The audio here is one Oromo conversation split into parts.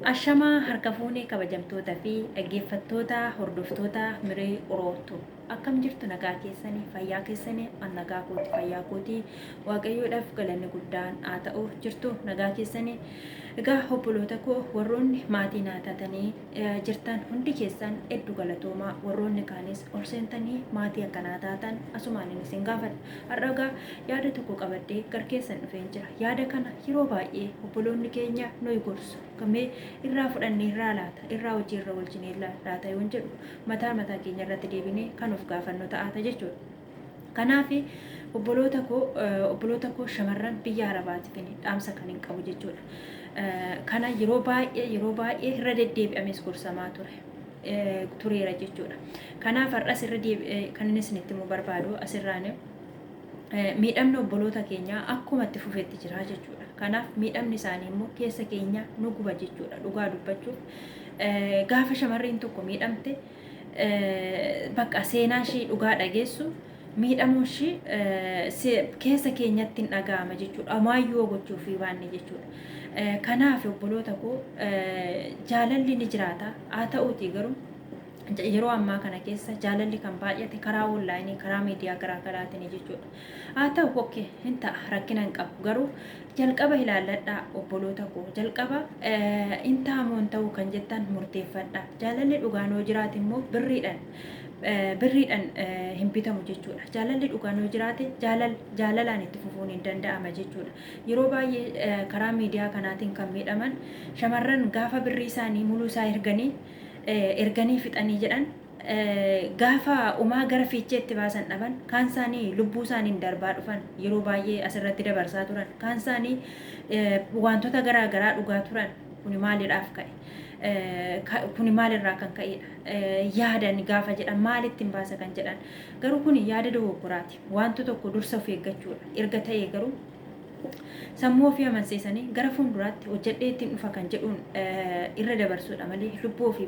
Ashamaa harka fuunee kabajamtoota fi dhaggeeffattoota hordoftoota miree orootu akkam jirtu nagaa keessanii fayyaa keessanii an nagaa kooti fayyaa kooti waaqayyoodhaaf galanni guddaan haa ta'u jirtu nagaa keessanii egaa obboloota koo warroonni maatii naa taatanii jirtan hundi keessan hedduu galatoomaa warroonni kaanis ol seentanii maatii akkanaa taatan asumaan isin gaafadha har'agaa yaada tokko qabadhee gar keessan dhufeen jira yaada kana yeroo baay'ee obboloonni keenya nuyi gorsu kamee irraa fudhannee irraa laata irraa hojii irra wajjinee laata yoon jedhu mataa keenya irratti deebinee kan of gaafannu ta'ata jechuudha. Kanaaf obboloota koo shamarran biyya arabaatiif dhaamsa kan hin qabu jechuudha. Kana yeroo baay'ee irra deddeebi'ames gorsamaa tureera jechuudha. Kanaaf har'as irra kan inni isinitti immoo barbaadu asirraan miidhamni obboloota keenyaa akkuma itti fufetti jira jechuudha. Kanaaf miidhamni isaanii immoo keessa keenya nu guba jechuudha. Dhugaa dubbachuuf gaafa shamarreen tokko miidhamte bakka seenaa ishii dhugaa dhageessu miidhamuun ishii keessa keenyatti hin dhaga'ama jechuudha. Amaayyoo gochuufi waanni jechuudha. Kanaaf obboloota koo jaalalli ni jiraata haa ta'uutii garuu yeroo ammaa kana keessa jaalalli kan baay'ate karaa onlaayinii karaa miidiyaa garaagaraatiin jechuudha. Haa ta'u kokkee hin ta'a rakkina hin qabu garuu jalqaba ilaalladhaa obboloota koo jalqaba hin ta'amoo hin ta'u kan jettan murteeffadhaa. Jaalalli dhugaan yoo jiraate immoo birriidhaan hin bitamu jechuudha. Jaalalli dhugaan yoo jiraate jaalalaan itti fufuun hin danda'ama jechuudha. Yeroo baay'ee karaa miidiyaa kanaatiin kan miidhaman shamarran gaafa birrii isaanii muluu isaa erganii fixanii jedhan gaafa umaa gara fiicheetti baasan dhaban kaan isaanii lubbuu isaaniin darbaa dhufan yeroo baay'ee asirratti dabarsaa turan kaan isaanii wantoota garaagaraa dhugaa turan kuni maaliidhaaf ka'e kuni maalirraa kan ka'edha yaadan gaafa jedhan maalitti hin baasa kan jedhan garuu kuni yaada dogoggoraati wanto tokko dursa of eeggachuudha erga ta'ee garuu sammuu ofii amansiisanii gara fuulduraatti hojjedhee ittiin dhufa kan jedhuun irra dabarsuudha malee lubbuu ofii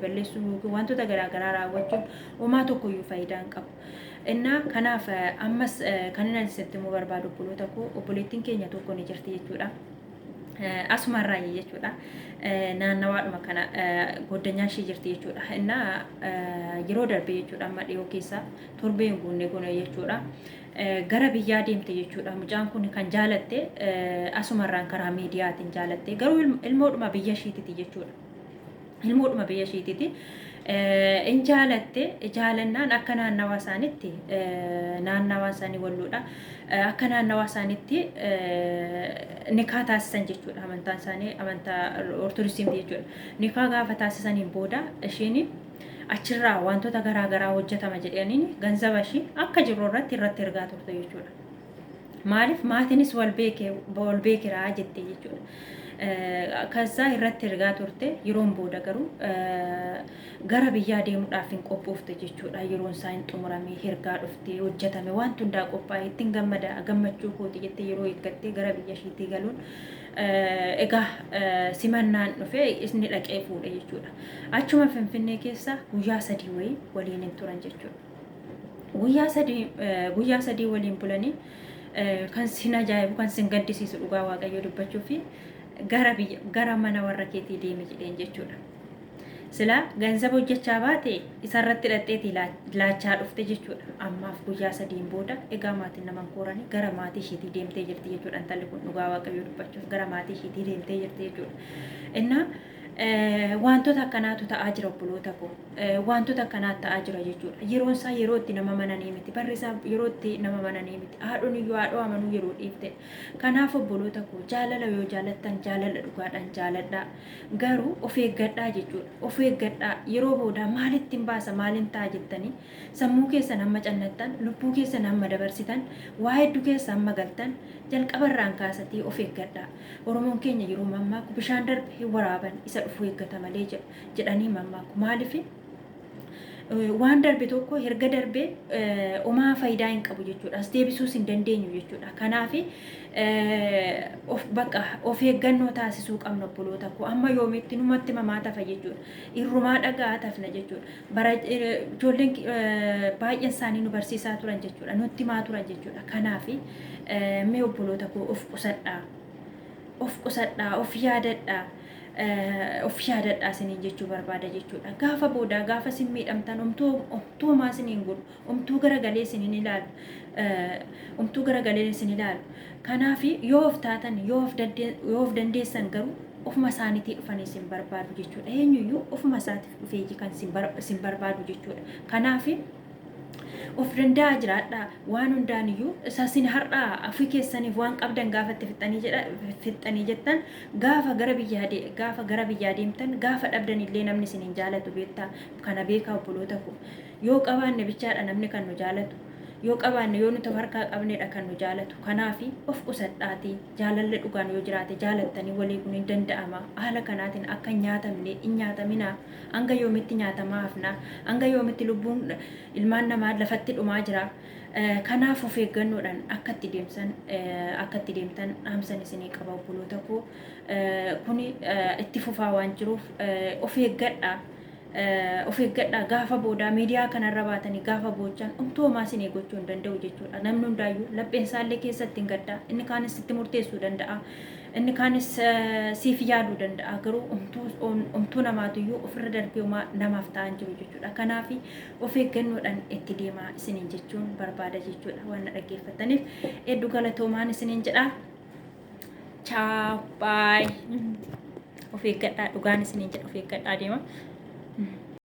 balleessuun yookiin wantoota garaagaraa raawwachuun homaa tokkoyyuu faayidaa hin qabu. Innaa kanaaf ammas kan inni asitti immoo barbaadu obboloota koo obboleettiin keenya tokko ni jirti jechuudha. Asumarraa jechuudha. Naannawaadhuma kana goddanyaa ishee jirti jechuudha. Innaa yeroo darbee jechuudha amma dhiyoo keessa torbeen guunnee jechuudha. Gara biyyaa deemte jechuudha. Mucaan kun kan jaalatte asumarraan karaa miidiyaatiin jaalatte garuu ilmoodhuma biyya ishiititi jechuudha. Ilmoodhuma biyya ishiititi. In jaalatte jaalannaan akka naannawaa isaaniitti naannawaa isaanii walluudha. Akka naannawaa isaaniitti nikaa taasisan jechuudha. Amantaan isaanii amantaa ortodoksiiti jechuudha. Nikaa gaafa taasisaniin booda ishiin achirraa wantoota garaagaraa hojjetama jedhaniin ganzaba ishii akka jiru irratti ergaa turte jechuudha. Maaliif maatiinis wal beekiraa jettee jechuudha. Kasaa irratti ergaa turte yeroon booda garuu gara biyyaa deemuudhaaf hin qophoofte jechuudha. Yeroon isaa hin xumuramee ergaa dhufte hojjetame wanti hundaa qophaa'e ittiin gammachuu kooti jettee yeroo eeggattee gara biyya ishiitii galuun egaa simannaan dhufee isni dhaqee fuudhe jechuudha. Achuma Finfinnee keessa guyyaa 3 wayii waliin hin turan jechuudha. Guyyaa sadii waliin bulanii kan sin ajaa'ibu kan sin gaddisiisu dhugaa waaqayyo dubbachuu fi gara mana warra keetii deemi jedheen jechuudha. Sila ganzaba hojjechaa baate isarratti hidhatteeti laachaa dhufte jechuudha. Ammaaf guyyaa 3 booda egaa maatiin naman kooranii gara maatii ishiitii deemtee jirti jechuudha. Intalli kun dhugaa waaqayyo dubbachuuf gara maatii ishiitii deemtee jirti jechuudha. Innaa wantoota akkanaatu ta'aa jira obboloota koo. Wantoota akkanaatu ta'aa jira jechuudha. Yeroon isaa yeroo itti nama mananii miti. Barri isaa yeroo itti nama mananii miti. Haadhoon iyyuu haadhoo amanuu yeroo dhiifte. Kanaaf obboloota koo jaalala yoo jaalattan jaalala dhugaadhaan jaaladhaa. Garuu of eeggadhaa jechuudha. Of eeggadhaa yeroo booda maalitti hin baasa maaliin ta'a jettanii sammuu keessan hamma cannattan lubbuu keessan hamma dabarsitan waa hedduu keessa hamma galtan jalqabarraan kaasatii of eeggadhaa. Oromoon keenya yeroo mammaaku bishaan darbe hin waraaban isa dhufu eeggata malee jedhanii mammaaku maaliif waan darbe tokko erga darbee homaa faayidaa hin qabu jechuudha. As deebisuus hin dandeenyu jechuudha. Kanaaf of eeggannoo taasisuu qabna obboloota koo. Amma yoomitti numatti mamaa tafa jechuudha. Irrumaa dhagaa tafna jechuudha. Bara ijoolleen baay'een isaanii nu barsiisaa turan jechuudha. Nutti himaa turan jechuudha. Kanaaf mee obboloota koo of qusadhaa. of qusadhaa, of yaadadhaa. Of yaadadhaa isiniin jechuu barbaada jechuudha. Gaafa boodaa gaafa isin miidhamtan omtuu homaa isiniin godhu, omtuu garagalee isiniin ilaalu, omtuu garagalee isin ilaalu. Kanaaf yoo of taatan yoo of dandeessan garuu ofuma isaaniitii dhufanii isin barbaadu jechuudha. Eenyuyyuu ofuma isaatiif dhufee kan isin barbaadu jechuudha. Kanaaf of danda'a jiraadhaa waan hundaaniyyuu isin har'aa afii keessaniif waan qabdan gaafa itti fixxanii jettan gaafa gara biyyaa deemtan gaafa dhabdan illee namni isin hin jaalatu beektaa kana beekaa obboloota koo yoo qabaanne bichaadha namni kan nu jaalatu yoo qabaanne yoo nuti harkaa qabneedha kan nu jaalatu kanaaf of qusadhaatii jaalalli dhugaan yoo jiraate jaalattanii walii kun hin danda'ama haala kanaatiin akka hin nyaatamne hin nyaataminaa hanga yoomitti nyaatamaa hafnaa hanga yoomitti lubbuun ilmaan namaa lafatti dhumaa jira kanaaf of eeggannoodhaan akka itti deemtan dhaamsan isinii qaba obboloota koo kuni itti fufaa waan jiruuf of eeggadhaa. Of eeggadhaa gaafa boodaa miidiyaa kanarra baatanii gaafa boochan omtuu homaa isin gochuu hin danda'u jechuudha. Namni hundaayyuu lapheen isaallee keessatti hin gaddaa inni kaanis itti murteessuu danda'a inni kaanis siif yaaduu danda'a garuu omtuu namaatiyyuu ofirra darbee homaa namaaf ta'an jiru jechuudha. Kanaaf of eeggannoodhaan itti deemaa isiniin jechuun barbaada jechuudha. Waan na dhaggeeffataniif hedduu galatoomaan isiniin jedha. Ciao bye. Of eeggadhaa dhugaan isiniin jedha of eeggadhaa deema.